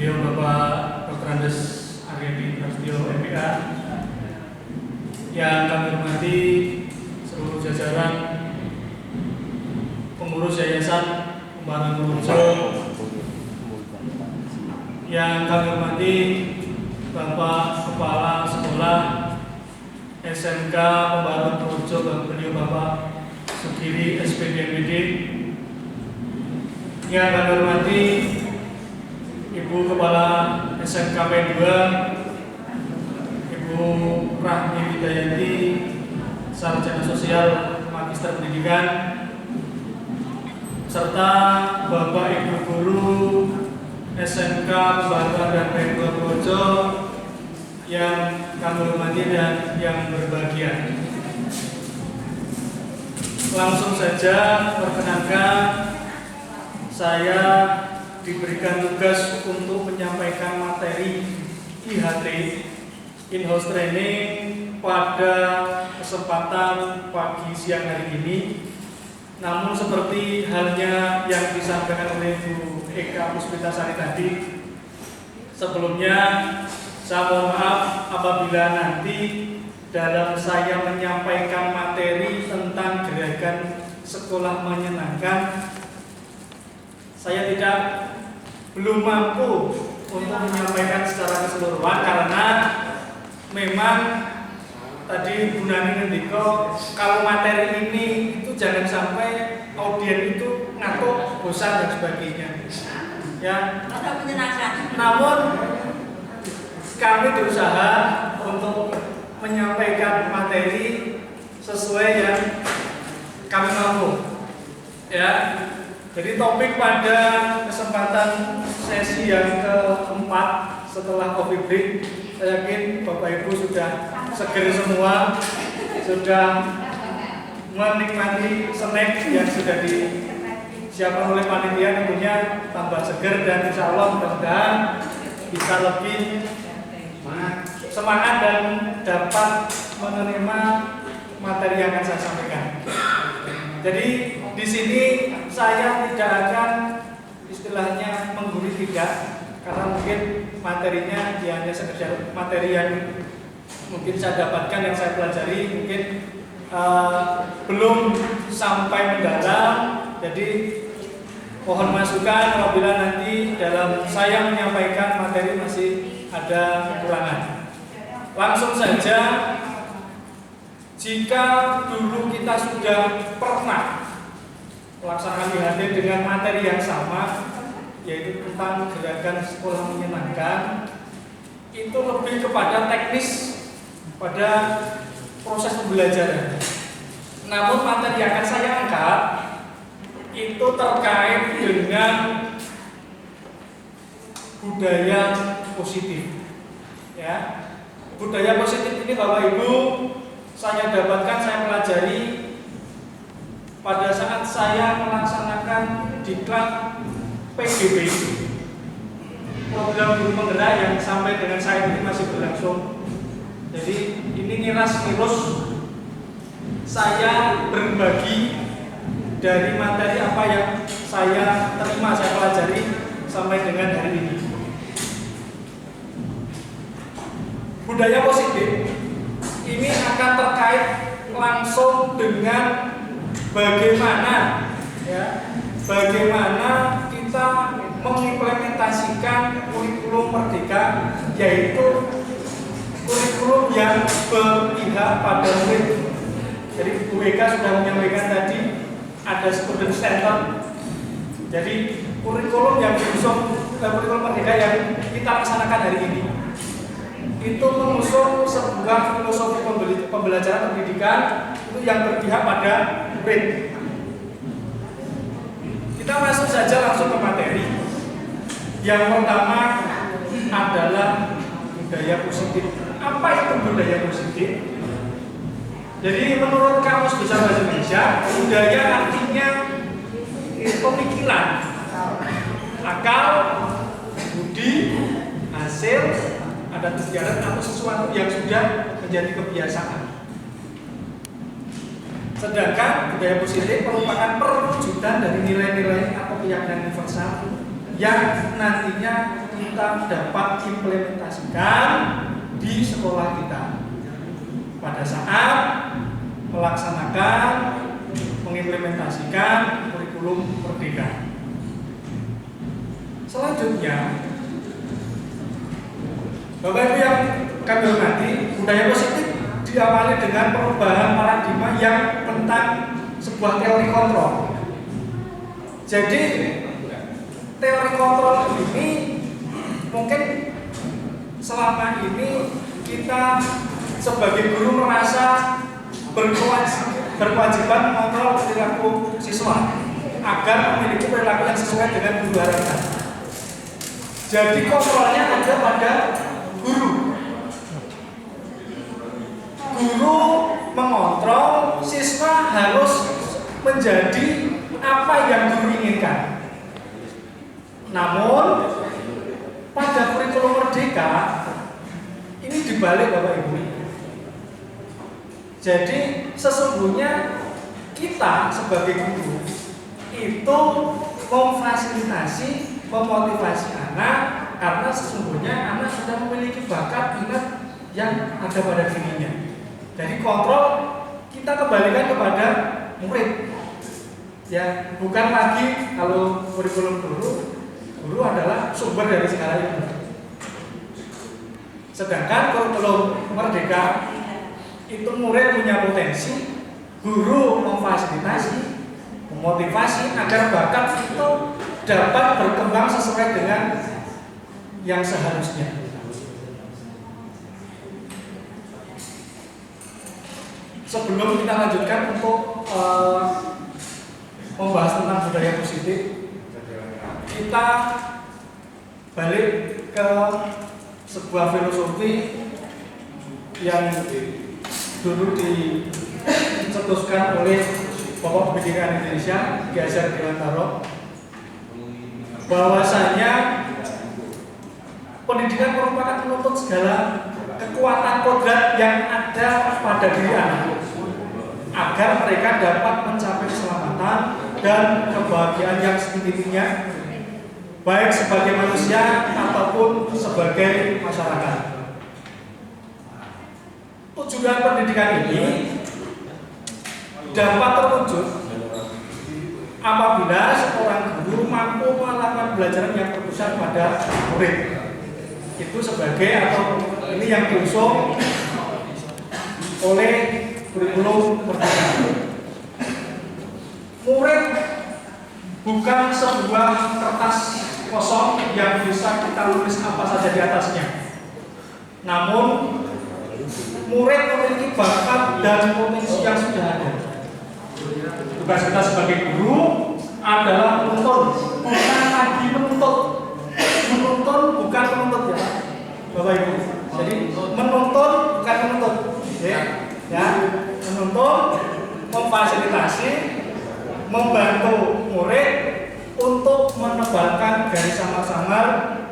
beliau Bapak Dr. Andes Aryadi Prasetyo MPA, yang kami hormati seluruh jajaran pengurus Yayasan Pembaruan Purworejo, yang kami hormati Bapak Kepala Sekolah SMK Pembaruan Purworejo, beliau Bapak Sugiri SPDMPD, yang kami hormati Ibu Kepala SMK P2, Ibu Rahmi Widayati, Sarjana Sosial Magister Pendidikan, serta Bapak Ibu Guru SMK Pembaruan dan P2 Purworejo yang kami hormati dan yang berbahagia. Langsung saja perkenankan saya diberikan tugas untuk menyampaikan materi IHT in-house training pada kesempatan pagi siang hari ini. Namun seperti halnya yang disampaikan oleh Bu Eka Puspitasari tadi, sebelumnya saya mohon maaf apabila nanti dalam saya menyampaikan materi tentang gerakan sekolah menyenangkan, saya belum mampu untuk menyampaikan secara keseluruhan karena memang tadi Bu Nani ngendiko kalau materi ini itu jangan sampai audien itu ngantuk, bosan dan sebagainya. Ya. Namun kami berusaha untuk menyampaikan materi sesuai yang kami mampu. Ya. Jadi topik pada kesempatan sesi yang keempat setelah coffee break, saya yakin Bapak Ibu sudah seger semua, sudah menikmati snack yang sudah disiapkan oleh panitia, tentunya tambah seger dan insya Allah mudah-mudahan bisa lebih semangat dan dapat menerima materi yang akan saya sampaikan. Jadi di sini saya tidak akan istilahnya menggurui tidak, karena mungkin materinya hanya sekedar materi yang mungkin saya dapatkan, yang saya pelajari mungkin belum sampai mendalam. Jadi mohon masukan apabila nanti dalam saya menyampaikan materi masih ada kekurangan. Langsung saja, jika dulu kita sudah pernah melaksanakan IHT dengan materi yang sama, yaitu tentang gerakan sekolah menyenangkan, itu lebih kepada teknis pada proses pembelajaran. Namun materi yang akan saya angkat itu terkait dengan budaya positif. Ya, budaya positif ini Bapak Ibu saya dapatkan, saya pelajari pada saat saya melaksanakan diklat PGB, program guru penggerak yang sampai dengan saat ini masih berlangsung. Jadi ini ngiras-ngirus saya berbagi dari materi apa yang saya terima, saya pelajari sampai dengan hari ini. Budaya positif ini akan terkait langsung dengan bagaimana kita mengimplementasikan kurikulum Merdeka, yaitu kurikulum yang berpihak pada murid. Jadi Bu Eka sudah menyampaikan tadi ada student center. Jadi kurikulum yang diusung, kurikulum Merdeka yang kita laksanakan hari ini itu mengusung sebuah filosofi pembelajaran pendidikan itu yang berpihak pada murid. Kita masuk saja langsung ke materi. Yang pertama adalah budaya positif. Apa itu budaya positif? Jadi menurut Kamus Besar Bahasa Indonesia, budaya artinya pemikiran, akal, budi, hasil, adat istiadat atau sesuatu yang sudah menjadi kebiasaan. Sedangkan budaya positif merupakan perwujudan dari nilai-nilai atau keyakinan universal yang nantinya kita dapat implementasikan di sekolah kita pada saat melaksanakan mengimplementasikan kurikulum Merdeka. Selanjutnya, Bapak Ibu yang kami hormati, budaya positif diawali dengan perubahan paradigma yang tentang sebuah teori kontrol. Jadi teori kontrol ini mungkin selama ini kita sebagai guru merasa berkewajiban mengontrol perilaku siswa agar memiliki perilaku yang sesuai dengan guru harapkan. Jadi kontrolnya ada pada guru. Guru mengontrol, siswa harus menjadi apa yang guru inginkan. Namun pada kurikulum Merdeka ini dibalik Bapak Ibu. Jadi sesungguhnya kita sebagai guru itu memfasilitasi, memotivasi anak karena sesungguhnya anak sudah memiliki bakat minat yang ada pada dirinya. Jadi kontrol kita kembalikan kepada murid. Ya, bukan lagi kalau kurikulum guru adalah sumber dari segala ilmu. Sedangkan kurikulum Merdeka itu murid punya potensi, guru memfasilitasi, memotivasi agar bakat itu dapat berkembang sesuai dengan yang seharusnya. Sebelum kita lanjutkan untuk membahas tentang budaya positif, kita balik ke sebuah filosofi yang dulu dicetuskan oleh Bapak Pendidikan Indonesia Ki Hajar Dewantara, bahwasanya pendidikan merupakan penuntut segala kekuatan kodrat yang ada pada diri anak agar mereka dapat mencapai keselamatan dan kebahagiaan yang setinggi-tingginya baik sebagai manusia ataupun sebagai masyarakat. Tujuan pendidikan ini dapat terwujud apabila seorang guru mampu melakukan pembelajaran yang berpusat pada murid. Itu sebagai atau ini yang diusung oleh kurikulum Merdeka. Murid bukan sebuah kertas kosong yang bisa kita tulis apa saja di atasnya. Namun murid memiliki bakat dan potensi yang sudah ada. Tugas kita sebagai guru adalah menuntun, bukan lagi menuntut. Menuntun bukan menuntut ya, Bapak Ibu. Jadi menuntun bukan menuntut, ya. Menuntun, memfasilitasi, membantu murid untuk menebalkan garis samar-samar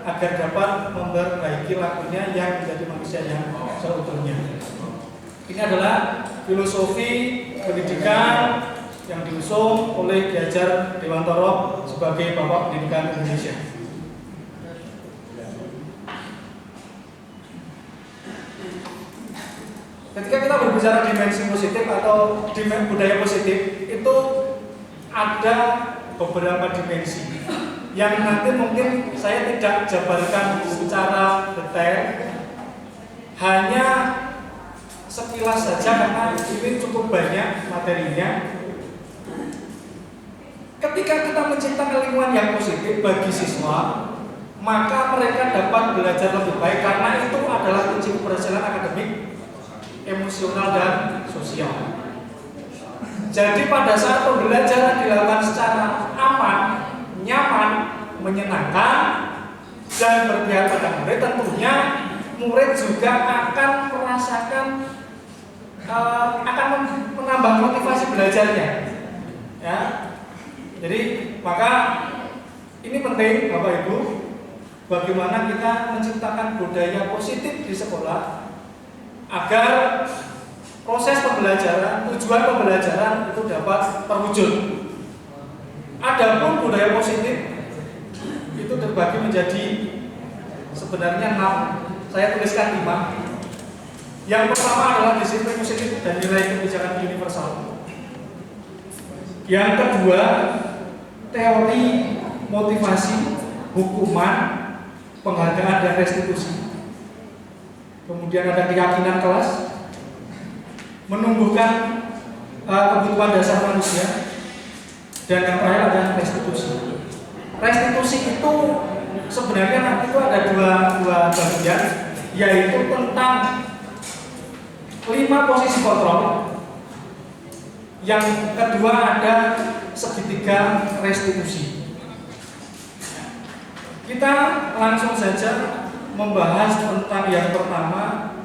agar dapat memperbaiki lakunya yang menjadi manusia yang seutuhnya. Ini adalah filosofi pendidikan yang diusung oleh Ki Hajar Dewantara sebagai Bapak Pendidikan Indonesia. Ketika kita berbicara dimensi positif atau budaya positif, itu ada beberapa dimensi yang nanti mungkin saya tidak jabarkan secara detail, hanya sekilas saja karena ini cukup banyak materinya. Ketika kita menciptakan lingkungan yang positif bagi siswa, maka mereka dapat belajar lebih baik karena itu adalah kunci keberhasilan akademik, emosional dan sosial. Jadi pada saat pembelajaran dilakukan secara aman, nyaman, menyenangkan, dan berpihak pada murid, tentunya murid juga akan merasakan akan menambah motivasi belajarnya. Ya. Jadi maka ini penting Bapak Ibu, bagaimana kita menciptakan budaya positif di sekolah agar proses pembelajaran, tujuan pembelajaran itu dapat terwujud. Adapun budaya positif itu terbagi menjadi sebenarnya 6. Saya tuliskan 5. Yang pertama adalah disiplin positif dan nilai kebijakan universal. Yang kedua, teori motivasi, hukuman, penghargaan dan restitusi. Kemudian ada keyakinan kelas, menumbuhkan kebutuhan dasar manusia, dan yang terakhir ada restitusi. Restitusi itu sebenarnya itu ada dua bagian, yaitu tentang 5 posisi kontrol. Yang kedua ada segitiga restitusi. Kita langsung saja membahas tentang yang pertama,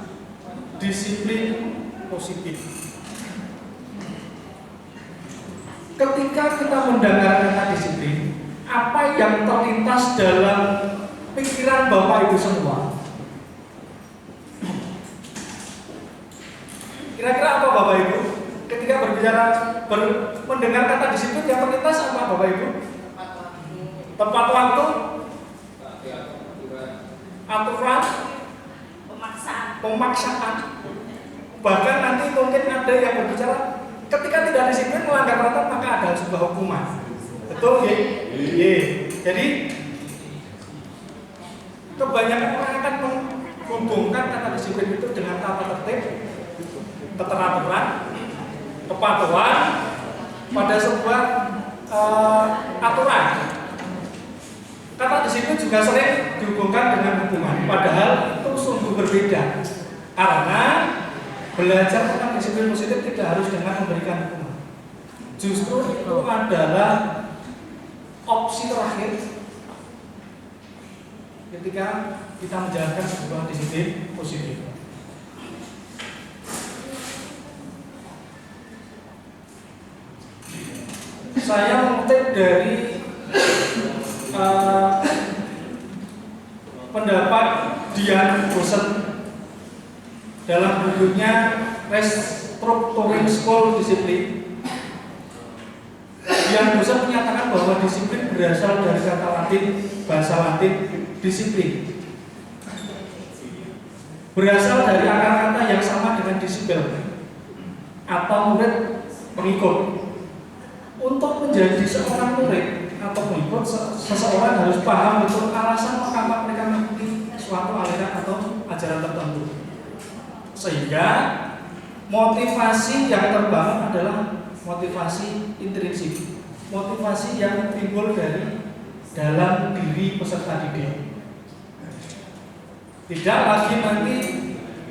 disiplin positif. Ketika kita mendengar kata disiplin, apa yang terlintas dalam pikiran Bapak Ibu semua? Kira-kira apa Bapak Ibu? Ketika berbicara mendengar kata disiplin, yang terlintas apa Bapak Ibu? Tepat waktu, aturan, pemaksaan. Bahkan nanti mungkin ada yang berbicara ketika tidak disiplin melanggar peraturan maka ada sebuah hukuman. Betul ya? Jadi kebanyakan orang akan menghubungkan kata disiplin itu dengan tata tertib, keteraturan, kepatuhan pada sebuah aturan. Kata disiplin juga sering dihubungkan dengan hukuman, padahal itu sungguh berbeda. Karena belajar tentang disiplin positif tidak harus dengan memberikan hukuman. Justru itu adalah opsi terakhir ketika kita menjalankan sebuah disiplin positif. Saya mengutip dari pendapat Dian Bosen dalam bukunya Restructuring School Discipline. Dian Bosen menyatakan bahwa disiplin berasal dari kata Latin, bahasa Latin disiplin, berasal dari akar kata yang sama dengan disipel atau murid pengikut. Untuk menjadi seorang murid atau pengikut, seseorang harus paham betul alasan mengapa mereka mengikuti suatu aliran atau ajaran tertentu, sehingga motivasi yang terbangun adalah motivasi intrinsik, motivasi yang timbul dari dalam diri peserta didik. Tidak lagi nanti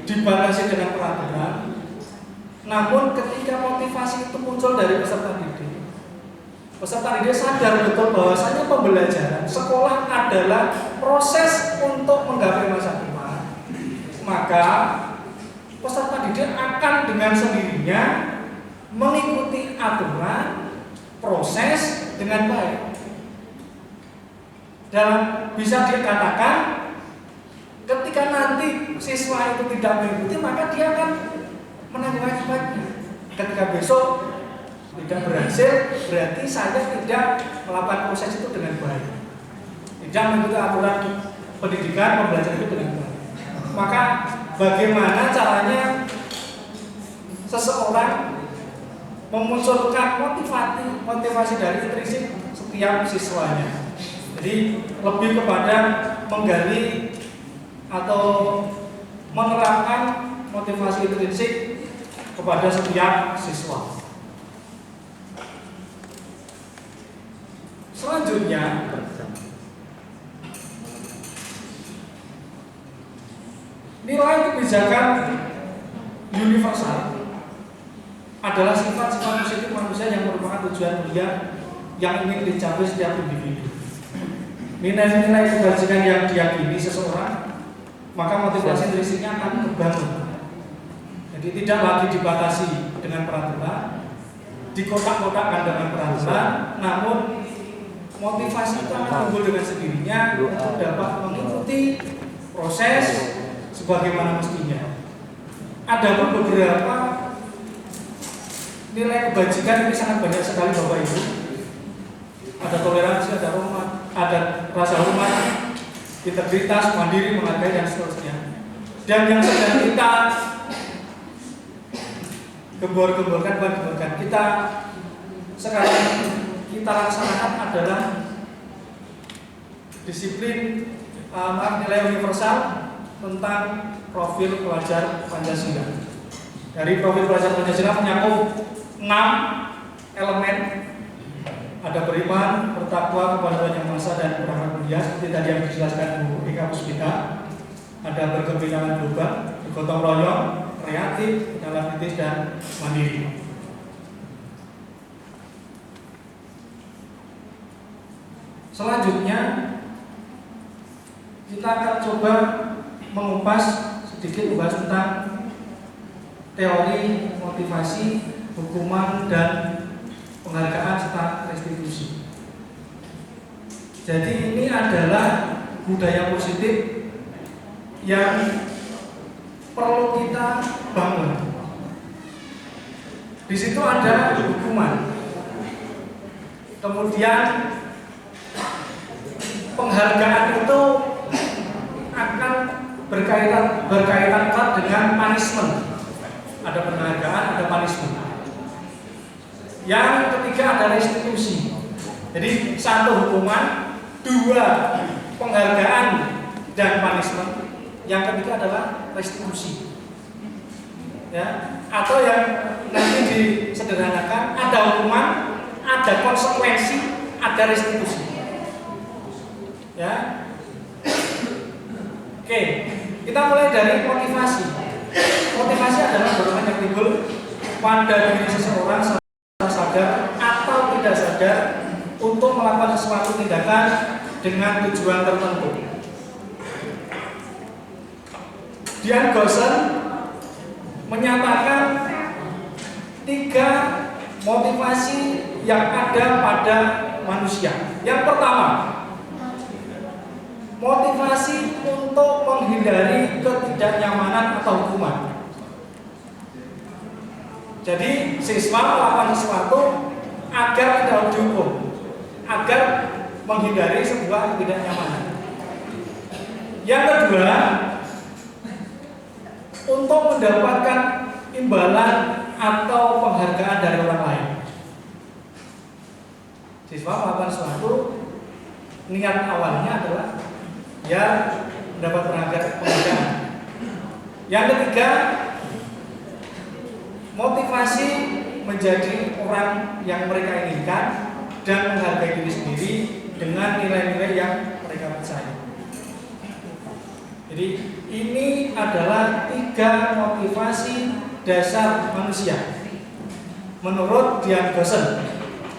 dibatasi dengan peraturan, namun ketika motivasi itu muncul dari peserta didik, peserta didik sadar betul bahwasanya pembelajaran sekolah adalah proses untuk menggapai masa depan, maka peserta didik akan dengan sendirinya mengikuti aturan proses dengan baik. Dan bisa dikatakan ketika nanti siswa itu tidak mengikuti, maka dia akan menanggung akibatnya. Ketika besok tidak berhasil, berarti saya tidak melakukan proses itu dengan baik, tidak mengikuti aturan pendidikan pembelajaran itu dengan baik. Maka bagaimana caranya seseorang memunculkan motivasi dari intrinsik setiap siswanya? Jadi lebih kepada menggali atau menerapkan motivasi intrinsik kepada setiap siswa. Selanjutnya, nilai kebijakan universal adalah sifat-sifat positif manusia yang merupakan tujuan mulia yang ingin dicapai setiap individu. Nilai-nilai kebajikan yang diyakini seseorang, maka motivasi intrinsiknya akan terbangun. Jadi tidak lagi dibatasi dengan peraturan, dikotak-kotakkan dengan peraturan, namun motivasi itu akan timbul dengan sendirinya untuk dapat mengikuti proses sebagaimana mestinya. Ada beberapa nilai kebajikan ini sangat banyak sekali Bapak Ibu. Ada toleransi, ada hormat, ada rasa hormat, integritas, mandiri, menghargai, dan seterusnya. Dan yang sedang kita gemborkan kita sekarang kita laksanakan adalah disiplin nilai universal tentang profil pelajar Pancasila. Dari profil pelajar Pancasila menyakup 6 elemen. Ada beriman, bertakwa kepada Tuhan Yang Maha Esa dan berakhlak mulia, seperti tadi yang dijelaskan Bu Eka Puspita. Ada berkebinekaan global, bergotong royong, kreatif, analitis, dan mandiri. Selanjutnya kita akan coba mengupas sedikit membahas tentang teori, motivasi, hukuman, dan penghargaan serta restitusi. Jadi ini adalah budaya positif yang perlu kita bangun. Di situ ada hukuman, kemudian penghargaan itu akan berkaitan erat dengan punishment. Ada penghargaan, ada punishment. Yang ketiga ada restitusi. Jadi 1 hukuman, 2 penghargaan dan punishment. Yang ketiga adalah restitusi. Ya, atau yang nanti disederhanakan, ada hukuman, ada konsekuensi, ada restitusi. Ya. Oke, kita mulai dari motivasi. Motivasi adalah dorongan yang timbul pada diri seseorang secara sadar atau tidak sadar untuk melakukan sesuatu tindakan dengan tujuan tertentu. Dian Gossen menyatakan 3 motivasi yang ada pada manusia. Yang pertama, motivasi untuk menghindari ketidaknyamanan atau hukuman. Jadi siswa melakukan sesuatu agar tidak dihukum, agar menghindari sebuah ketidaknyamanan. Yang kedua, untuk mendapatkan imbalan atau penghargaan dari orang lain. Siswa melakukan sesuatu, niat awalnya adalah ya mendapat penghargaan. Yang ketiga, motivasi menjadi orang yang mereka inginkan dan menghargai diri sendiri dengan nilai-nilai yang mereka percaya. Jadi ini adalah 3 motivasi dasar manusia menurut Dian Gossen.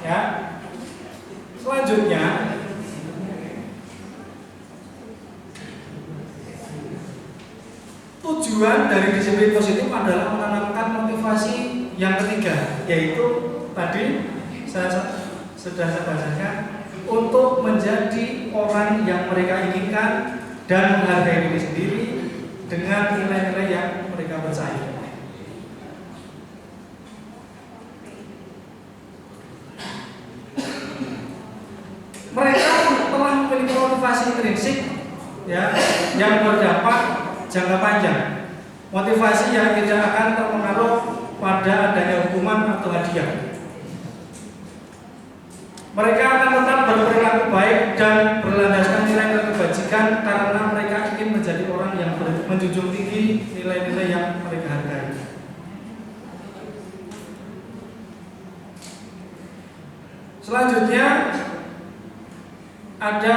Ya. Selanjutnya, tujuan dari disiplin positif adalah menanamkan motivasi yang ketiga, yaitu tadi saya sudah bacakan, untuk menjadi orang yang mereka inginkan dan menghargai diri sendiri dengan nilai-nilai yang mereka percaya. Mereka telah memiliki motivasi intrinsik, ya, yang berdampak jangka panjang. Motivasi yang tidak akan terpengaruh pada adanya hukuman atau hadiah. Mereka akan tetap berperilaku baik dan berlandaskan nilai kebajikan karena mereka ingin menjadi orang yang menjunjung tinggi nilai-nilai yang mereka hargai. Selanjutnya ada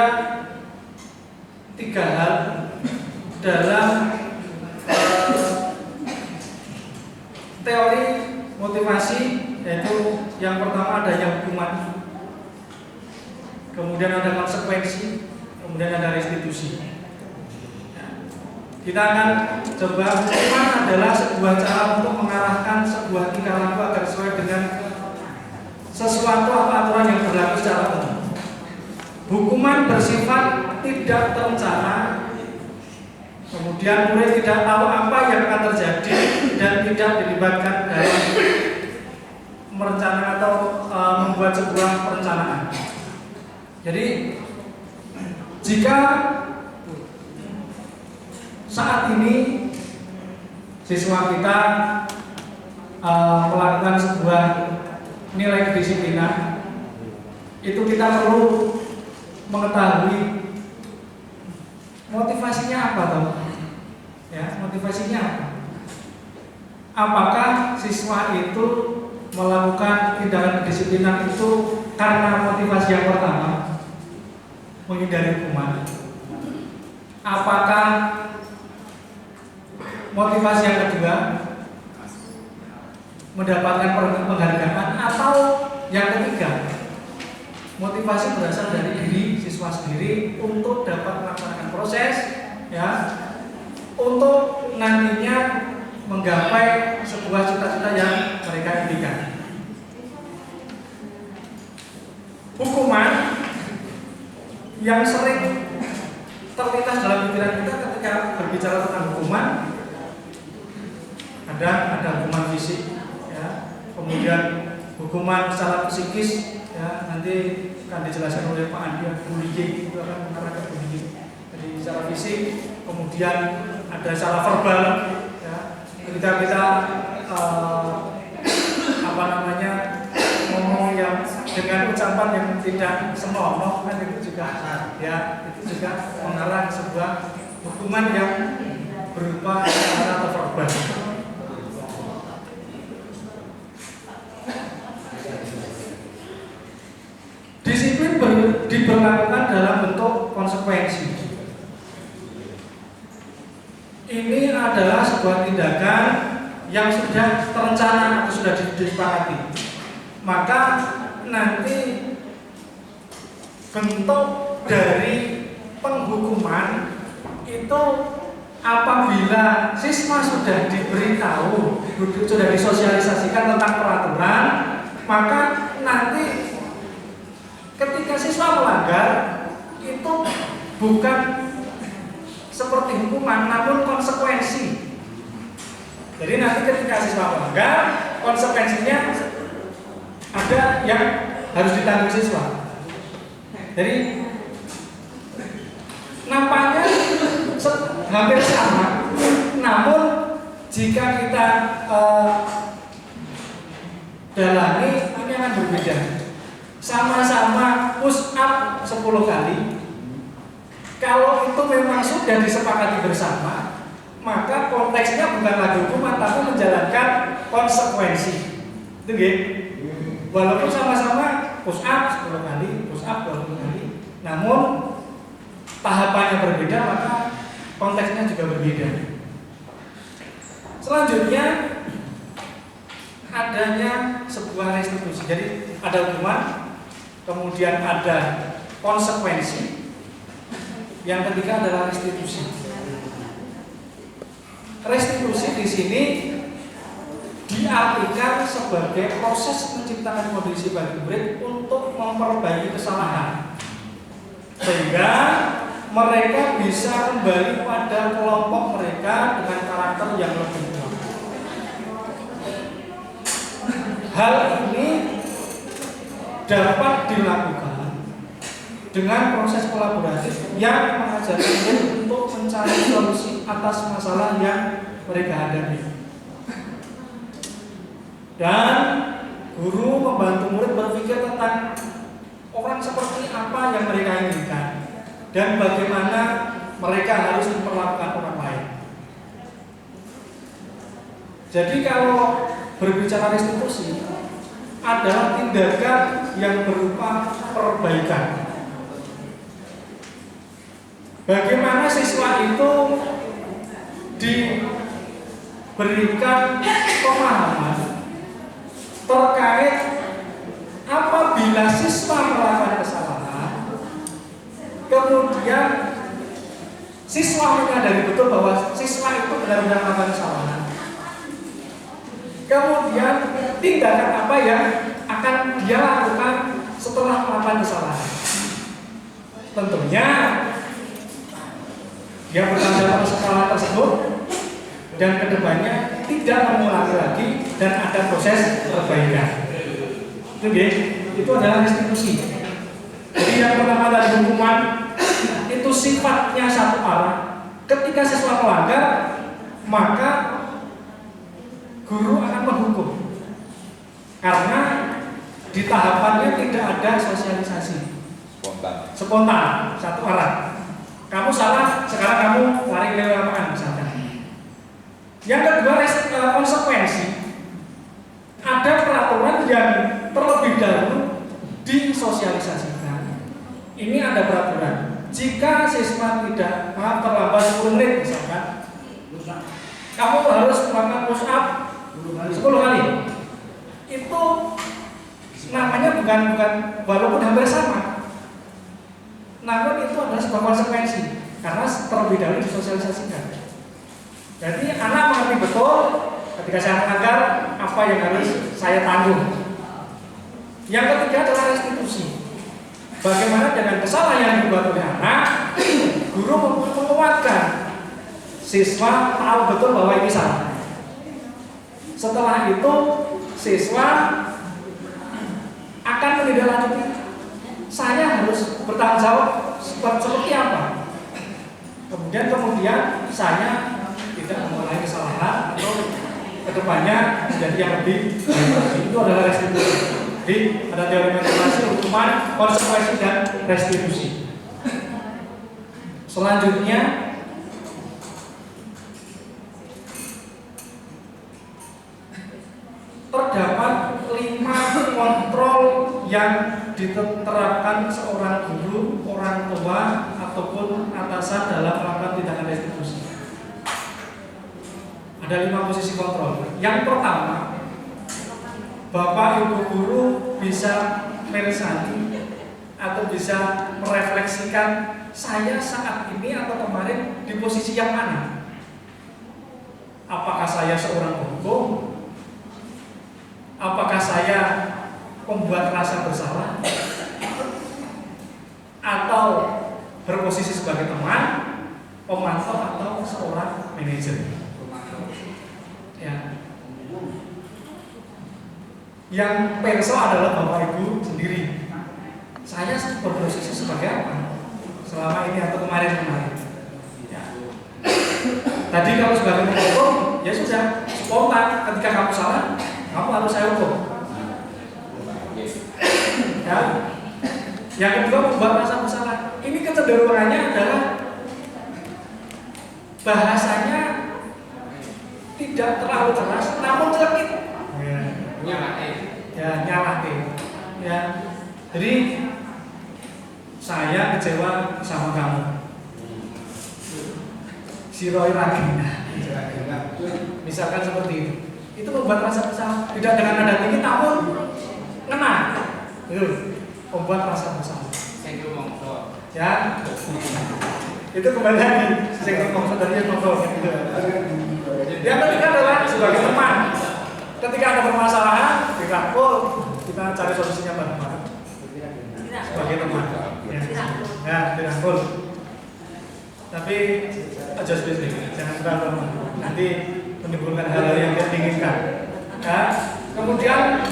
3 hal dalam teori motivasi, yaitu yang pertama adanya hukuman, kemudian ada konsekuensi, kemudian ada restitusi. Kita akan coba, hukuman adalah sebuah cara untuk mengarahkan sebuah tingkah laku agar sesuai dengan sesuatu atau aturan yang berlaku secara umum. Hukuman bersifat tidak terencana, kemudian murid tidak tahu apa yang akan terjadi dan tidak dilibatkan dalam merencanakan atau membuat sebuah perencanaan. Jadi Jika saat ini siswa kita melakukan sebuah nilai kedisiplinan, itu kita perlu mengetahui motivasinya apa toh? Ya, motivasinya apa? Apakah siswa itu melakukan tindakan kedisiplinan itu karena motivasi yang pertama, menghindari hukuman? Apakah motivasi yang kedua, mendapatkan penghargaan? Atau yang ketiga, motivasi berasal dari diri siswa sendiri untuk dapat melaksanakan proses, ya, untuk nantinya menggapai sebuah cita-cita yang mereka impikan. Hukuman yang sering terlintas dalam pikiran kita ketika berbicara tentang hukuman, ada hukuman fisik, ya, kemudian hukuman secara psikis, ya, nanti akan dijelaskan oleh Pak Andi, bullying itu akan mengarah ke bullying. Jadi secara fisik, kemudian ada secara verbal, ya, ketika kita ngomong yang dengan ucapan yang tidak senonoh, kan itu juga, ya, itu juga mengarah ke sebuah hukuman yang berupa secara verbal. Disiplin diberlakukan dalam bentuk konsekuensi. Ini adalah sebuah tindakan yang sudah terencana atau sudah disepakati. Maka nanti bentuk dari penghukuman itu apabila siswa sudah diberitahu, sudah disosialisasikan tentang peraturan, maka nanti ketika siswa melanggar itu bukan seperti hukuman, namun konsekuensi. Jadi nanti ketika siswa melanggar, konsekuensinya ada yang harus ditanggung siswa. Jadi nampaknya hampir sama, namun jika kita dalami ini akan berbeda. Sama-sama push up 10 kali. Kalau itu memang sudah disepakati bersama, maka konteksnya bukan lagi hukuman tapi menjalankan konsekuensi. Itu gitu. Walaupun sama-sama push up 10 kali, push up 20 kali, namun tahapannya berbeda, maka konteksnya juga berbeda. Selanjutnya adanya sebuah restitusi. Jadi ada hukuman, kemudian ada konsekuensi. Yang ketiga adalah restitusi. Restitusi di sini diartikan sebagai proses menciptakan kondisi bagi murid untuk memperbaiki kesalahan, sehingga mereka bisa kembali pada kelompok mereka dengan karakter yang lebih kuat. Hal ini dapat dilakukan dengan proses kolaboratif yang mengajarkan murid untuk mencari solusi atas masalah yang mereka hadapi. Dan guru membantu murid berpikir tentang orang seperti apa yang mereka inginkan dan bagaimana mereka harus memperlakukan orang lain. Jadi kalau berbicara restitusi adalah tindakan yang berupa perbaikan. Bagaimana siswa itu diberikan pemahaman terkait apabila siswa melakukan kesalahan, kemudian siswa menyadari betul bahwa siswa itu benar-benar melakukan kesalahan. Kemudian tindakan apa yang akan dia lakukan setelah melakukan kesalahan? Tentunya dia bertanggung jawab atas kesalahan tersebut dan kedepannya tidak mengulangi lagi dan ada proses perbaikan. Itu adalah restitusi. Jadi yang pertama tadi hukuman itu itu sifatnya satu arah, ketika siswa melanggar, maka guru akan menghukum. Karena di tahapannya tidak ada sosialisasi. Spontan, satu arah. Kamu salah, sekarang kamu lari ke lapangan misalkan. Yang kedua, konsekuensi. Ada peraturan yang terlebih dahulu disosialisasikan. Ini ada peraturan. Jika siswa tidak terlambat 10 menit misalkan, kamu harus melakukan push up 10 kali. Itu namanya bukan walaupun hampir sama, namun itu adalah sebuah konsekuensi karena terlebih dahulu disosialisasikan. Jadi anak mengerti betul ketika saya melanggar apa yang harus saya tanggung. Yang ketiga adalah restitusi. Bagaimana dengan kesalahan yang dibuat oleh anak, guru menguatkan siswa tahu betul bahwa ini salah. Setelah itu siswa akan menindaklanjuti. Saya harus bertanggung jawab seperti apa. Kemudian saya tidak mengulangi kesalahan atau kedepannya menjadi yang lebih baik. Itu adalah restitusi. Jadi ada teori motivasi, hukuman, konsekuensi dan restitusi. Selanjutnya terdapat 5 kontrol yang diterapkan seorang guru, orang tua ataupun atasan dalam melakukan tindakan restitusi. Ada 5 posisi kontrol. Yang pertama, Bapak Ibu guru bisa meresani atau bisa merefleksikan saya saat ini atau kemarin di posisi yang mana. Apakah saya seorang penghukum? Apakah saya membuat rasa bersalah? Atau berposisi sebagai teman, pemantau atau seorang manajer? Ya. Yang perso adalah Bapak Ibu sendiri. Saya berposisi sebagai apa selama ini atau kemarin? Ya. Tadi kalau sebagai penghukum, ya sudah spontan. Ketika kamu salah, kamu harus saya hukum. Ya. Yang kedua, membuat rasa bersalah. Ini kecenderungannya adalah bahasanya tidak terlalu keras, namun celekit. Nyalahin. Ya. Jadi saya kecewa sama kamu. Si Roy Ragina. Misalkan seperti itu. Itu membuat rasa bersalah. Tidak dengan nada tinggi, namun ngena. Itu membuat rasa bersalah. Ya. Itu kembali lagi. Saya ngomong tadi ngobrol. Yang ketiga adalah sebagai teman. Ketika ada permasalahan, dirangkul, kita cari solusinya bareng-bareng. Sebagai teman. Ya, dirangkul. Tapi aja spesifik, jangan terlalu nanti menimbulkan hal-hal yang tidak diinginkan. Ya. Kemudian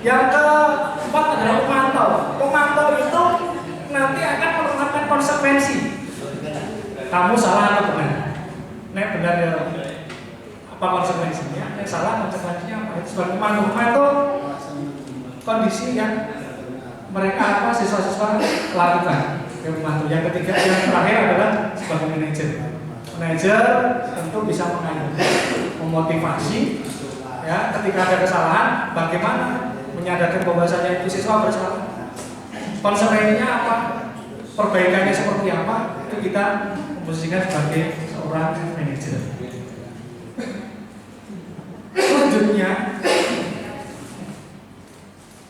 yang keempat adalah pemantau. Pemantau itu nanti akan menetapkan konsekuensi. Kamu salah atau benar? Nek benar ya. Apa konsekuensinya? Nek salah konsekuensinya apa? Itu sebagai pemantau kondisi yang mereka siswa-siswa lakukan. Yang ketiga, yang terakhir adalah sebagai manajer. Manajer tentu bisa memotivasi. Ya, ketika ada kesalahan, bagaimana menyadarkan bahwasanya itu siswa bersalah. Konsekuensinya apa? Perbaikannya seperti apa? Itu kita memposisikan sebagai seorang manajer. Selanjutnya,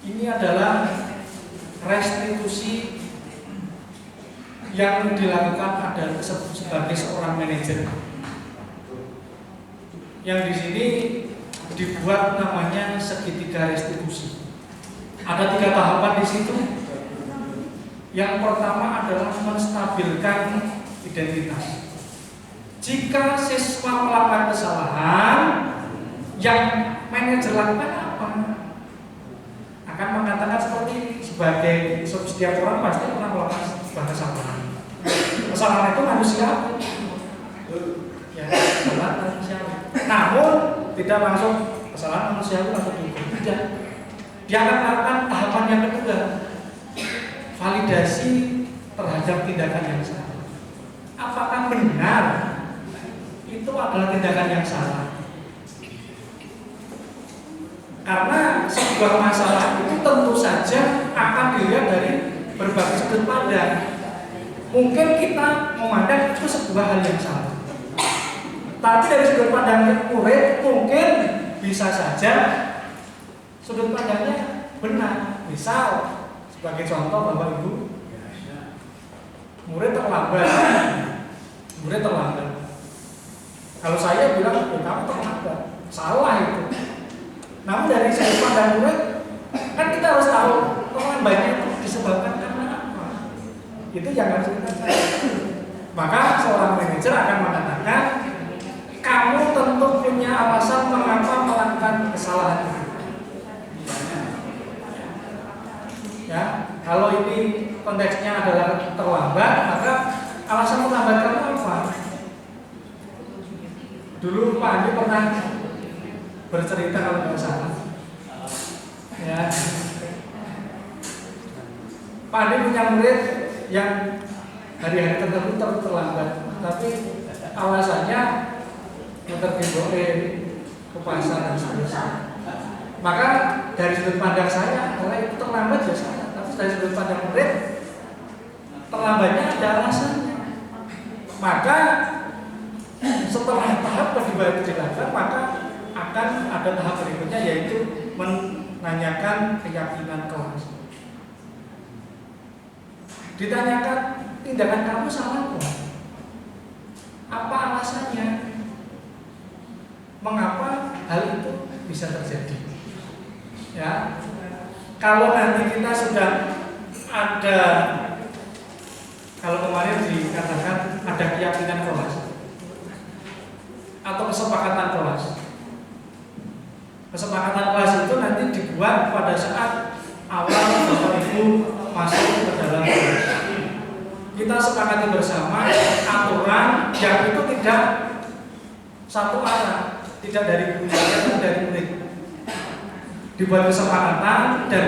ini adalah restitusi yang dilakukan adalah sebagai seorang manajer. Yang di sini dibuat namanya segitiga restitusi. Ada 3 tahapan di situ. Yang pertama adalah menstabilkan identitas. Jika siswa melakukan kesalahan, yang manajer lakukan apa? Akan mengatakan seperti ini, sebagai setiap orang pasti pernah melakukan sebuah kesalahan. Kesalahan itu manusia. Ya, kesalahan manusia. Namun tidak langsung kesalahan manusia itu langsung dihukum. Tidak. Dia akan melakukan tahapan yang kedua, validasi terhadap tindakan yang salah. Apakah benar itu adalah tindakan yang salah? Karena sebuah masalah itu tentu saja akan dilihat dari berbagai sudut pandang. Mungkin kita memandang itu sebuah hal yang salah, tapi dari sudut pandang murid mungkin bisa saja sudut pandangnya benar. Misal sebagai contoh Bapak Ibu, murid terlambat. Kalau saya bilang, kamu terlambat, salah itu. Namun dari sudut pandang murid, kan kita harus tahu terlambatnya itu disebabkan karena apa. Itu yang harus kita cari. Maka seorang manajer akan mengatakan, kamu tentu punya alasan mengapa melakukan kesalahan itu. Ya, kalau ini konteksnya adalah terlambat, maka alasan terlambat karena apa? Dulu Pak Andi pernah bercerita kalau nggak salah, ya, Pak Andi punya murid yang hari-hari tertentu terlambat, tapi alasannya pergi ke pasar dan seterusnya. Maka dari sudut pandang saya, kalau itu terlambat ya salah. Tapi dari sudut pandang murid, terlambatnya ada alasannya. Maka setelah tahap kedua dilakukan, maka akan ada tahap berikutnya, yaitu menanyakan keyakinan kelas. Ditanyakan, tindakan kamu salah kok? Apa alasannya? Mengapa hal itu bisa terjadi? Ya, kalau nanti kita sudah ada, kalau kemarin dikatakan ada keyakinan kelas atau kesepakatan kelas. Kesepakatan kelas itu nanti dibuat pada saat awal Bapak Ibu masuk ke dalam kelas. Kita sepakati bersama aturan yang itu tidak satu arah, tidak dari guru atau dari murid. Dibuat kesepakatan dan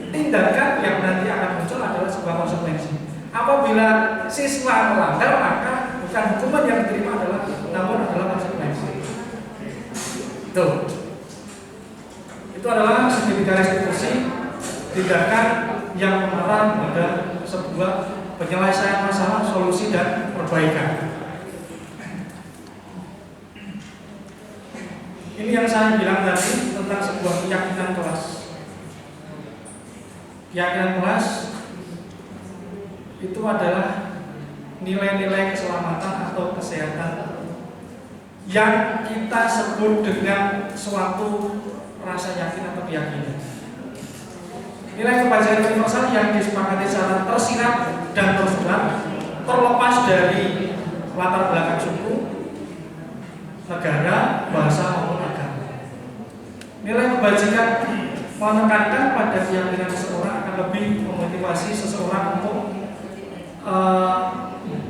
tindakan yang nanti akan muncul adalah sebuah konsekuensi. Apabila siswa melanggar, maka bukan hukuman yang diterima namun adalah konsekuensi. Itu adalah segitiga restitusi, tindakan yang mengarah pada sebuah penyelesaian masalah, solusi dan perbaikan. Ini yang saya bilang tadi tentang sebuah keyakinan kelas. Keyakinan kelas itu adalah nilai-nilai keselamatan atau kesehatan yang kita sebut dengan suatu rasa yakin atau keyakinan. Nilai kebajikan universal yang disepakati secara tersirat dan tersurat, terlepas dari latar belakang suku, negara, bahasa maupun agama. Nilai kebajikan menekankan pada keyakinan seseorang akan lebih memotivasi seseorang untuk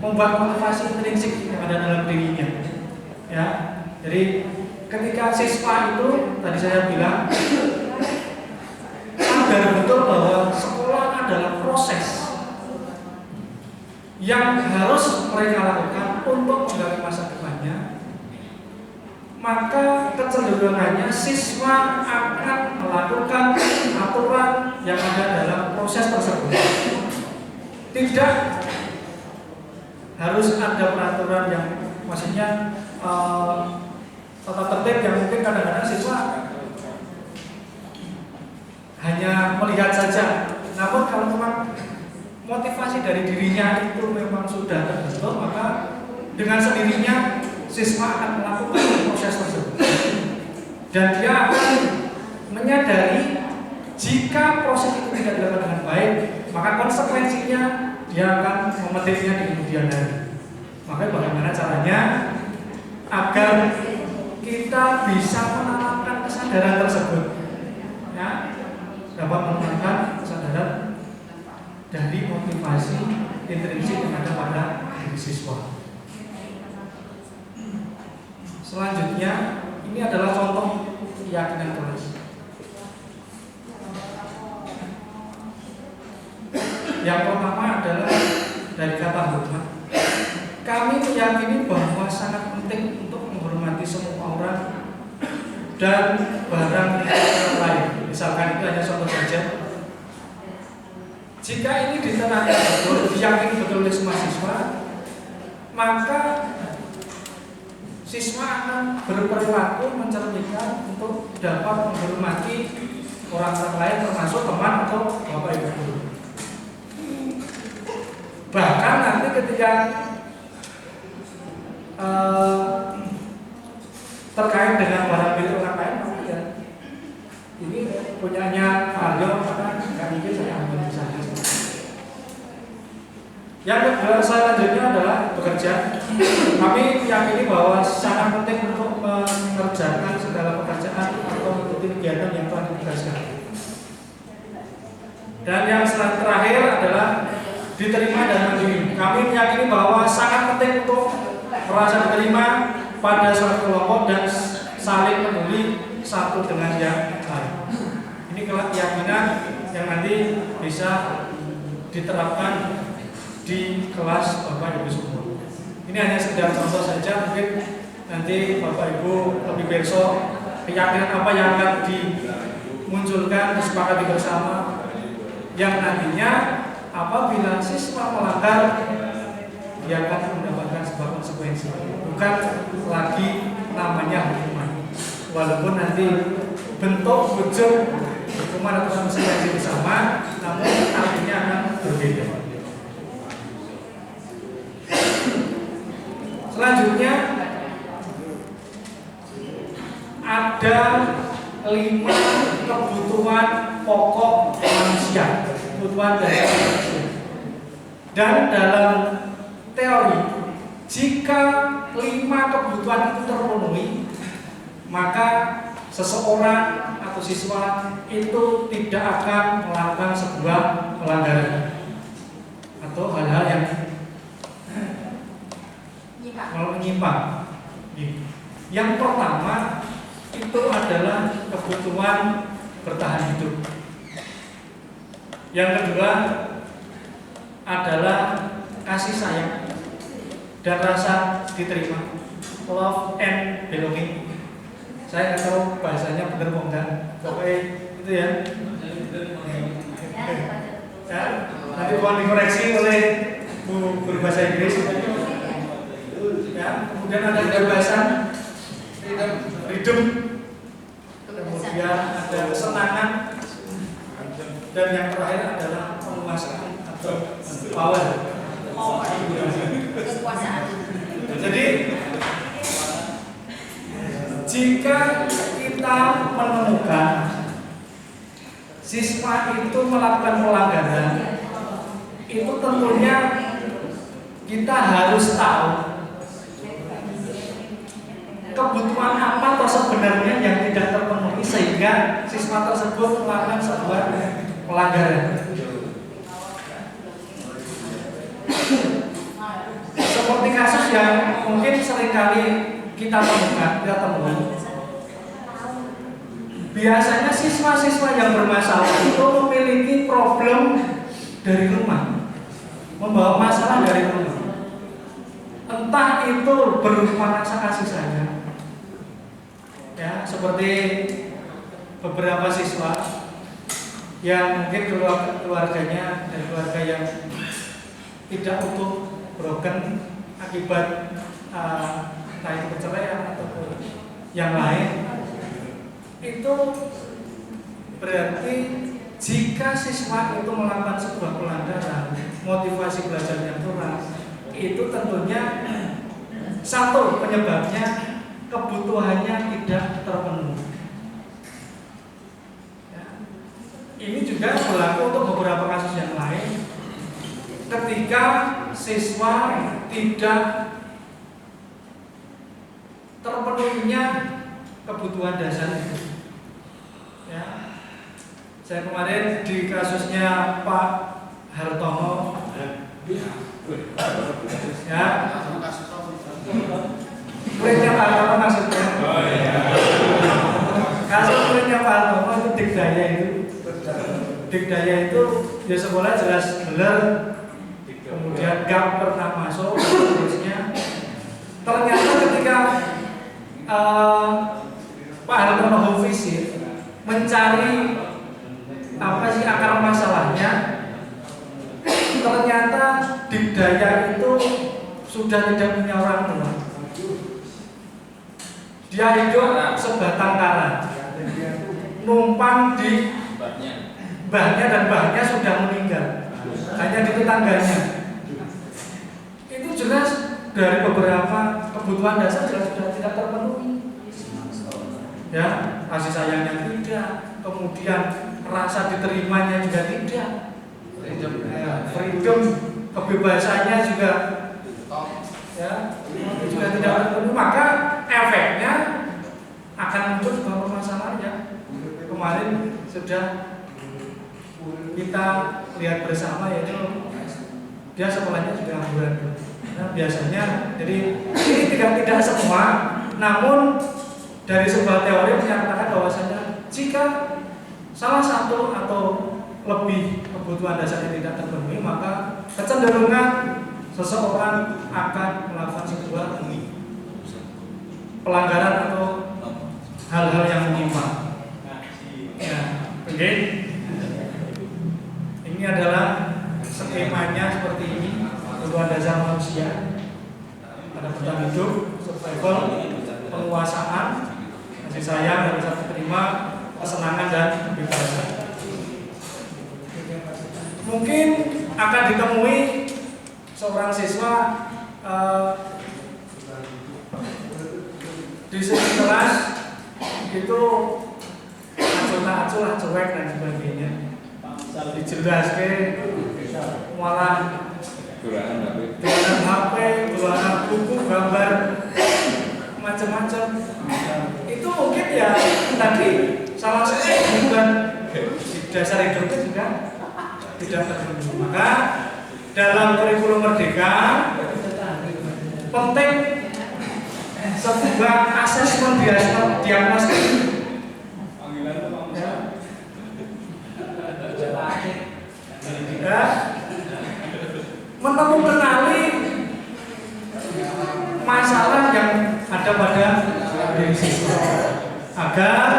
membuat motivasi intrinsik yang ada dalam dirinya. Ya, jadi ketika siswa itu tadi saya bilang sadar betul bahwa sekolah adalah proses yang harus mereka lakukan untuk menggali masa depannya, maka kecenderungannya siswa akan melakukan aturan yang ada dalam proses tersebut. Tidak harus ada peraturan yang maksudnya tata tertib yang mungkin kadang-kadang siswa hanya melihat saja. Namun kalau memang motivasi dari dirinya itu memang sudah terbentuk, maka dengan sendirinya siswa akan melakukan proses tersebut. Dan dia akan menyadari jika proses itu tidak dilakukan dengan baik, maka konsekuensinya dia akan memetiknya di kemudian hari. Maka bagaimana caranya agar kita bisa menanamkan kesadaran tersebut, ya, dapat menanamkan kesadaran dari motivasi intrinsik yang ada pada diri siswa. Selanjutnya, ini adalah contoh keyakinan kelas. Yang pertama adalah dari kata hormat. Kami meyakini bahwa sangat penting untuk menghormati semua orang dan barang lain. Misalkan itu hanya contoh saja. Jika ini diterapkan betul, diyakini betul oleh semua siswa, maka siswa akan berperilaku mencerminkan untuk dapat menghormati orang lain, termasuk teman atau bapak ibu guru. Bahkan nanti ketika terkait dengan barang milik orang lain, ya, ini punyanya Aryo, maka nggak mungkin saya ambil di sana. Yang kedua selanjutnya adalah bekerja. Kami meyakini bahwa sangat penting untuk mengerjakan segala pekerjaan atau mengikuti kegiatan yang telah ditugaskan. Dan yang terakhir adalah diterima dan mandiri. Kami meyakini bahwa sangat penting untuk merasa diterima pada suatu kelompok dan saling peduli satu dengan yang lain. Ini keyakinan yang nanti bisa diterapkan di kelas Bapak Ibu semua. Ini hanya sekedar contoh saja, mungkin nanti Bapak Ibu lebih besok keyakinan apa yang akan dimunculkan, disepakati bersama, yang nantinya apabila siswa melanggar, dia akan mendapatkan sebuah konsekuensi, bukan lagi namanya hukuman. Walaupun nanti bentuk wujud hukuman atau konsekuensi bersama, namun artinya akan berbeda. Selanjutnya ada 5 kebutuhan pokok manusia, kebutuhan dasar manusia. Dan dalam teori, jika 5 kebutuhan itu terpenuhi, maka seseorang atau siswa itu tidak akan melakukan sebuah pelanggaran atau hal-hal yang menyimpang. Yang pertama itu adalah kebutuhan bertahan hidup. Yang kedua adalah kasih sayang dan rasa diterima, love and belonging. Saya nggak tahu bahasanya benar apa enggak, pokoknya itu ya. Ya, nanti mohon dikoreksi oleh Bu Guru Bahasa Inggris. Ya, kemudian ada kebebasan, freedom, kemudian ada kesenangan, dan yang terakhir adalah penguasaan atau power. Kekuasaan. Jadi jika kita menemukan siswa itu melakukan pelanggaran, itu tentunya kita harus tahu kebutuhan apa atau sebenarnya yang tidak terpenuhi sehingga siswa tersebut melakukan sebuah pelanggaran. Seperti kasus yang mungkin seringkali kita temui. Biasanya siswa-siswa yang bermasalah itu memiliki problem dari rumah, membawa masalah dari rumah. Entah itu berupa rasa kasih sayang, ya, seperti beberapa siswa yang mungkin keluarganya dari keluarga yang tidak utuh, broken akibat entah itu perceraian atau yang lain. Itu berarti jika siswa itu melakukan sebuah pelanggaran, motivasi belajarnya kurang, itu tentunya satu penyebabnya kebutuhannya tidak terpenuhi. Ya. Ini juga berlaku untuk beberapa kasus yang lain. Ketika siswa tidak terpenuhinya kebutuhan dasar itu. Ya. Saya kemarin di kasusnya Pak Hartono Ya. Muridnya Pak Hartono maksudnya. Oh iya. Kalau muridnya Pak Hartono itu Dikdaya itu. Dikdaya itu ya sekolah jelas benar. Kemudian gak pernah masuk terusnya. Ternyata ketika Pak Hartono home visit mencari apa sih akar masalahnya, ternyata Dikdaya itu sudah tidak punya orang tua. Dia hidup sebatang kara, numpang di mbahnya dan mbahnya sudah meninggal, hanya di tetangganya. Itu jelas dari beberapa kebutuhan dasar jelas sudah tidak terpenuhi. Ya, kasih sayangnya tidak, kemudian rasa diterimanya juga tidak, freedom kebebasannya juga, ya, itu juga tidak terpenuhi. Maka efeknya akan muncul sebuah permasalahan ya. Kemarin sudah kita lihat bersama, yaitu dia sekolahnya juga amburadul. Nah, biasanya, jadi ini tidak semua, namun dari sebuah teori menyatakan bahwasanya jika salah satu atau lebih kebutuhan dasarnya tidak terpenuhi, maka kecenderungan seseorang akan melakukan sebuah pelanggaran atau hal-hal yang menyimpang. Ya, oke. Ini adalah skemanya seperti ini. Kebutuhan dasar manusia, ada bertahan hidup, survival, penguasaan, kasih sayang dan bisa diterima, kesenangan dan kebebasan. Mungkin akan ditemui seorang siswa di sesi kelas itu acul-acul, cuek dan sebagainya. Dijelaskan malah gunakan HP, gunakan buku, gambar, macam-macam. Itu mungkin ya tadi salah satu kebutuhan dasar hidupnya juga tidak terpenuhi. Maka dalam kurikulum Merdeka penting sebuah asesmen diagnostik. Ya, mengenali masalah yang ada pada diri siswa agar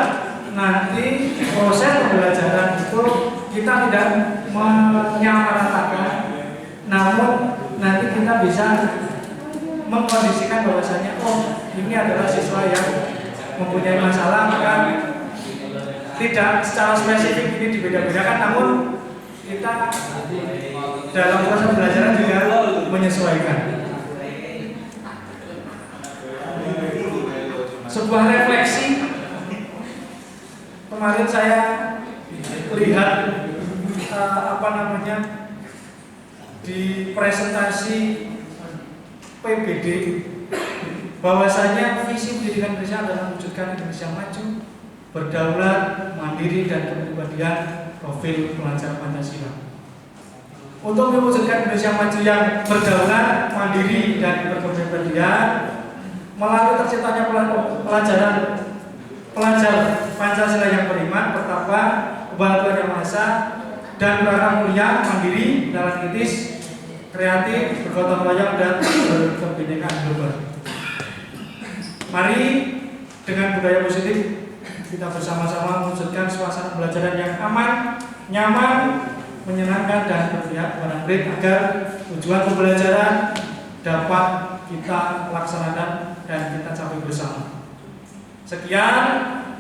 nanti proses pembelajaran itu kita tidak menyamaratakan, namun nanti kita bisa mengkondisikan bahwasanya oh ini adalah siswa yang mempunyai masalah, maka tidak secara spesifik ini dibeda-bedakan, namun kita dalam proses pembelajaran juga menyesuaikan. Sebuah refleksi kemarin saya lihat di presentasi PBD bahwasanya visi pendidikan Indonesia adalah mewujudkan Indonesia maju, berdaulat, mandiri dan kepribadian profil pelajar Pancasila. Untuk mewujudkan Indonesia maju yang berdaulat, mandiri dan berkepribadian melalui terciptanya pelajar Pancasila yang beriman, bertakwa, kebahagiaan yang maha esa, dan berakhlak mulia, mandiri, dalam kritis, kreatif, bergotong royong dan berkebinekaan global. Mari dengan budaya positif kita bersama-sama mewujudkan suasana pembelajaran yang aman, nyaman, menyenangkan dan berpihak kepada murid agar tujuan pembelajaran dapat kita laksanakan dan kita capai bersama. Sekian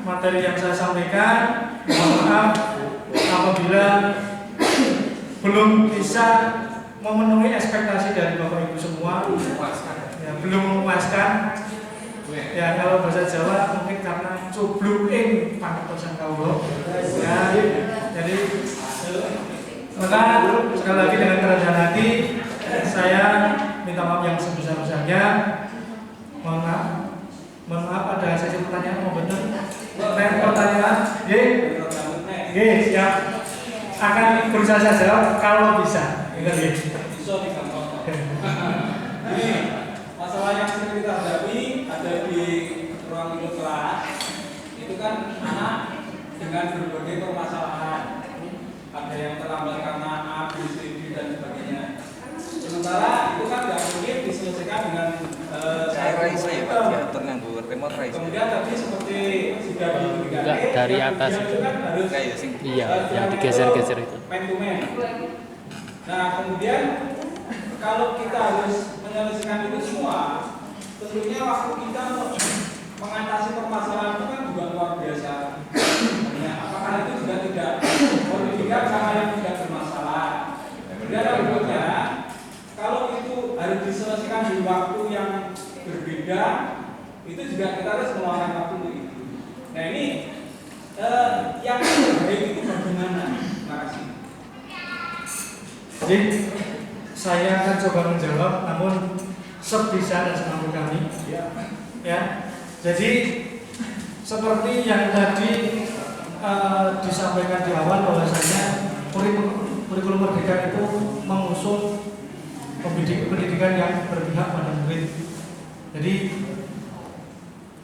materi yang saya sampaikan. Mohon maaf apabila belum bisa memenuhi ekspektasi dari Bapak Ibu semua, ya, belum memuaskan. Ya, kalau bahasa Jawa mungkin karena cubluking pangertosan kawula. Ya, jadi maka sekali lagi dengan kerendahan hati saya minta maaf yang sebesar-besarnya. Mohon maaf ada sesi pertanyaan, mau benar? Pertanyaan? Siap. Akan berusaha saya jawab kalau bisa. Ini masalah yang sering kita hadapi ada di ruang lingkup kelas. Itu kan anak dengan berbagai permasalahan. Ada yang terlambat karena A, B, C, D dan sebagainya. Sementara itu kan nggak mungkin diselesaikan dengan kemudian tadi seperti sudah diberikan dari atas itu kan harus iya yang digeser-geser itu man to man. Nah kemudian kalau kita harus menyelesaikan itu semua, tentunya waktu kita untuk mengatasi permasalahan itu kan juga luar biasa. Nah, apakah itu juga tidak modifikasi sama yang tidak bermasalah? Kemudian berikutnya, kalau itu harus diselesaikan di waktu yang berbeda, itu juga kita harus meluangkan waktu untuk itu. Nah ini yang terbaik itu bagaimana? Terima kasih. Jadi saya akan coba menjawab, namun sebisa dan semampu kami. Ya, jadi seperti yang tadi disampaikan di awal bahwasanya kurikulum Merdeka itu mengusung pendidikan yang berpihak pada murid. Jadi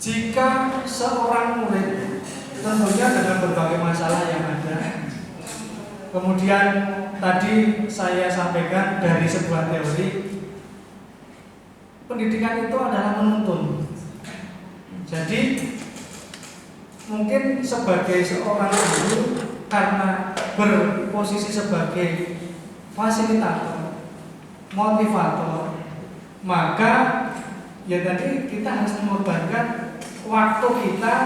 jika seorang murid tentunya dengan berbagai masalah yang ada, kemudian tadi saya sampaikan dari sebuah teori, pendidikan itu adalah menuntun. Jadi mungkin sebagai seorang guru karena berposisi sebagai fasilitator, motivator, maka ya tadi kita harus mengorbankan waktu kita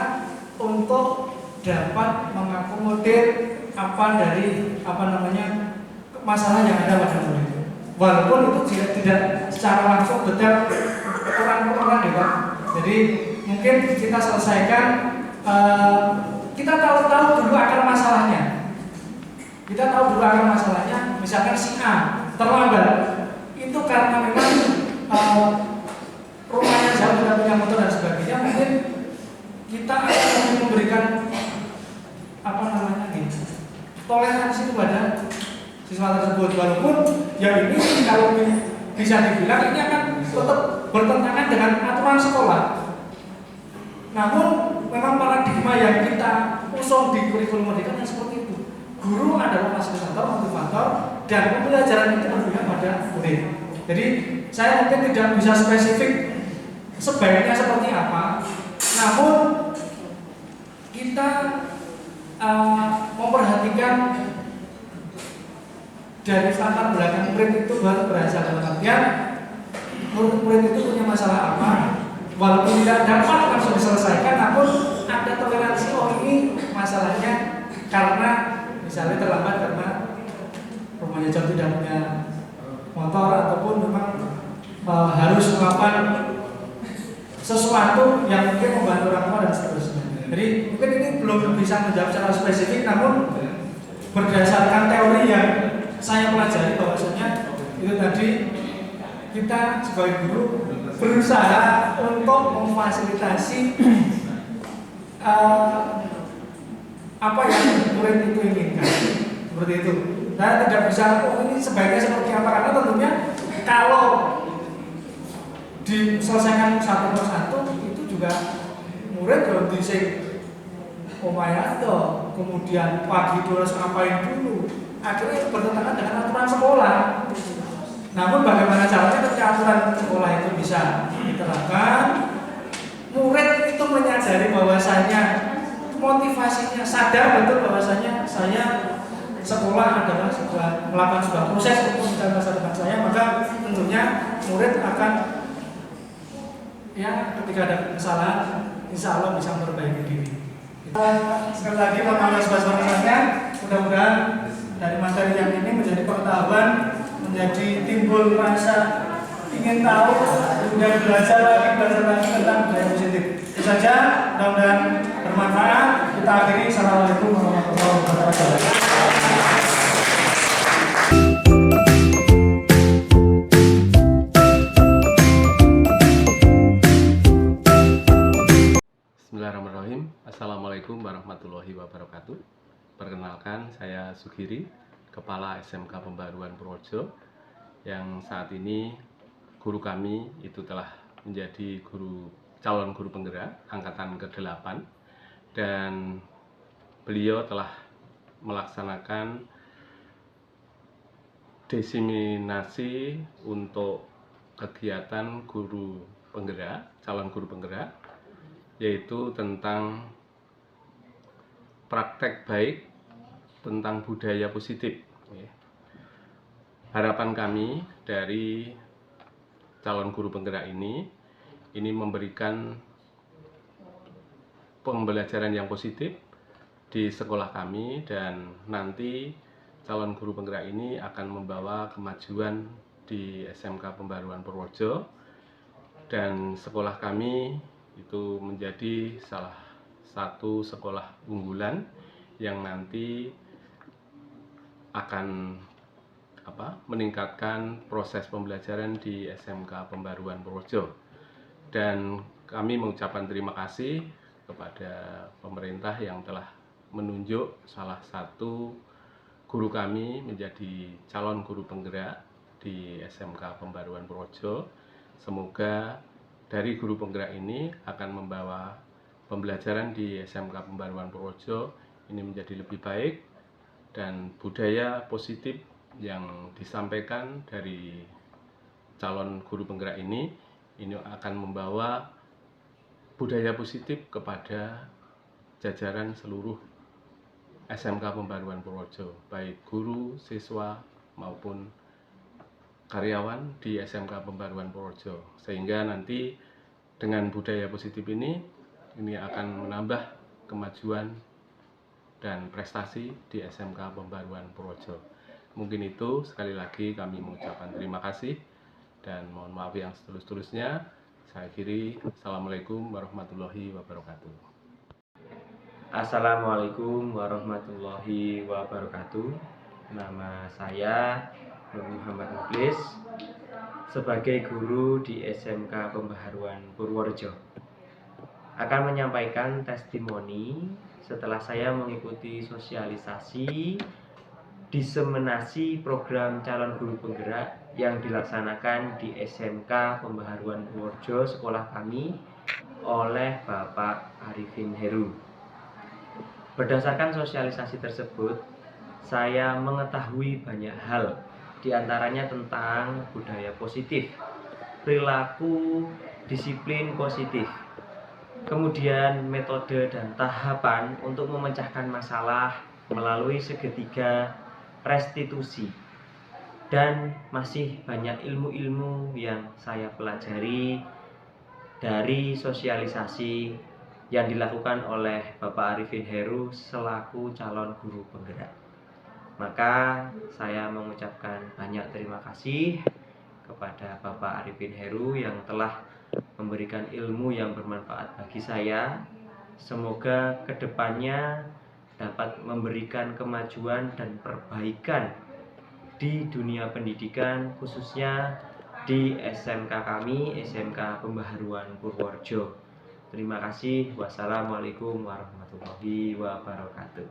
untuk dapat mengakomodir masalah yang ada pada murid. Walaupun itu tidak secara langsung detail orang-orang ya Pak. Jadi mungkin kita selesaikan, kita tahu dulu akar masalahnya. Kita tahu dulu akar masalahnya, misalkan si A terlambat, itu karena memang rumahnya jauh, tidak punya motor dan sebagainya. Mungkin kita akan memberikan toleransi kepada siswa tersebut, walaupun ya ini kalau bisa dibilang ini akan tetap bertentangan dengan aturan sekolah. Namun memang paradigma yang kita usung di kurikulum Merdeka yang seperti itu. Guru adalah fasilitator, motivator, dan pembelajaran itu berpihak pada murid. Jadi saya mungkin tidak bisa spesifik sebaiknya seperti apa, namun kita memperhatikan dari latar belakang murid itu baru berasal dalam artian murid itu punya masalah apa, walaupun tidak dapat langsung diselesaikan, namun ada toleransi, oh ini masalahnya karena misalnya terlambat karena rumahnya jauh, tidak punya motor, ataupun memang harus melakukan sesuatu yang mungkin membantu orang tua dan seterusnya. Jadi mungkin ini belum bisa menjawab secara spesifik, namun berdasarkan teori yang saya pelajari bahwasanya itu tadi kita sebagai guru berusaha untuk memfasilitasi apa yang murid itu inginkan, seperti itu. Saya tidak bisa ini sebaiknya seperti apa, karena tentunya kalau diselesaikan satu persatu itu juga murid kalau dising omayato, kemudian pagi harus ngapain dulu, akhirnya bertentangan dengan aturan sekolah. Namun bagaimana caranya ketika aturan sekolah itu bisa diterapkan, murid itu menyadari bahwasanya motivasinya, sadar betul bahwasanya saya sekolah adalah melakukan sebuah proses untuk mencari masa depan saya, maka tentunya murid akan ya ketika ada kesalahan insya Allah bisa memperbaiki diri. Sekali lagi mohon maaf sebesar-besarnya, mudah-mudahan dari materi yang ini menjadi pengetahuan, menjadi timbul rasa ingin tahu, kemudian belajar lagi tentang budaya positif. Itu saja, mudah-mudahan bermanfaat. Kita akhiri. Assalamualaikum warahmatullahi wabarakatuh. Bismillahirrahmanirrahim. Assalamualaikum warahmatullahi wabarakatuh. Perkenalkan, saya Sugiri, Kepala SMK Pembaruan Purworejo, yang saat ini guru kami itu telah menjadi calon guru penggerak angkatan ke-8, dan beliau telah melaksanakan diseminasi untuk kegiatan guru penggerak, calon guru penggerak, yaitu tentang praktek baik tentang budaya positif. Harapan kami dari calon guru penggerak ini memberikan pembelajaran yang positif di sekolah kami, dan nanti calon guru penggerak ini akan membawa kemajuan di SMK Pembaruan Purworejo, dan sekolah kami itu menjadi salah satu sekolah unggulan yang nanti akan meningkatkan proses pembelajaran di SMK Pembaruan Purworejo. Dan kami mengucapkan terima kasih kepada pemerintah yang telah menunjuk salah satu guru kami menjadi calon guru penggerak di SMK Pembaruan Purworejo. Semoga dari guru penggerak ini akan membawa pembelajaran di SMK Pembaruan Purworejo ini menjadi lebih baik, dan budaya positif yang disampaikan dari calon guru penggerak ini akan membawa budaya positif kepada jajaran seluruh SMK Pembaruan Purworejo, baik guru, siswa maupun karyawan di SMK Pembaruan Purworejo, sehingga nanti dengan budaya positif ini akan menambah kemajuan dan prestasi di SMK Pembaruan Purworejo. Mungkin itu, sekali lagi kami mengucapkan terima kasih dan mohon maaf yang setulus-tulusnya. Saya akhiri, Assalamualaikum warahmatullahi wabarakatuh. Assalamualaikum warahmatullahi wabarakatuh. Nama saya Nur Muhammad Muklis, sebagai guru di SMK Pembaruan Purworejo, akan menyampaikan testimoni setelah saya mengikuti sosialisasi diseminasi program calon guru penggerak yang dilaksanakan di SMK Pembaruan Purworejo sekolah kami oleh Bapak Arifin Heru. Berdasarkan sosialisasi tersebut, saya mengetahui banyak hal, diantaranya tentang budaya positif, perilaku disiplin positif, kemudian metode dan tahapan untuk memecahkan masalah melalui segitiga restitusi, dan masih banyak ilmu-ilmu yang saya pelajari dari sosialisasi yang dilakukan oleh Bapak Arifin Heru selaku calon guru penggerak. Maka saya mengucapkan banyak terima kasih kepada Bapak Arifin Heru yang telah memberikan ilmu yang bermanfaat bagi saya. Semoga kedepannya dapat memberikan kemajuan dan perbaikan di dunia pendidikan, khususnya di SMK kami, SMK Pembaruan Purworejo. Terima kasih. Wassalamualaikum warahmatullahi wabarakatuh.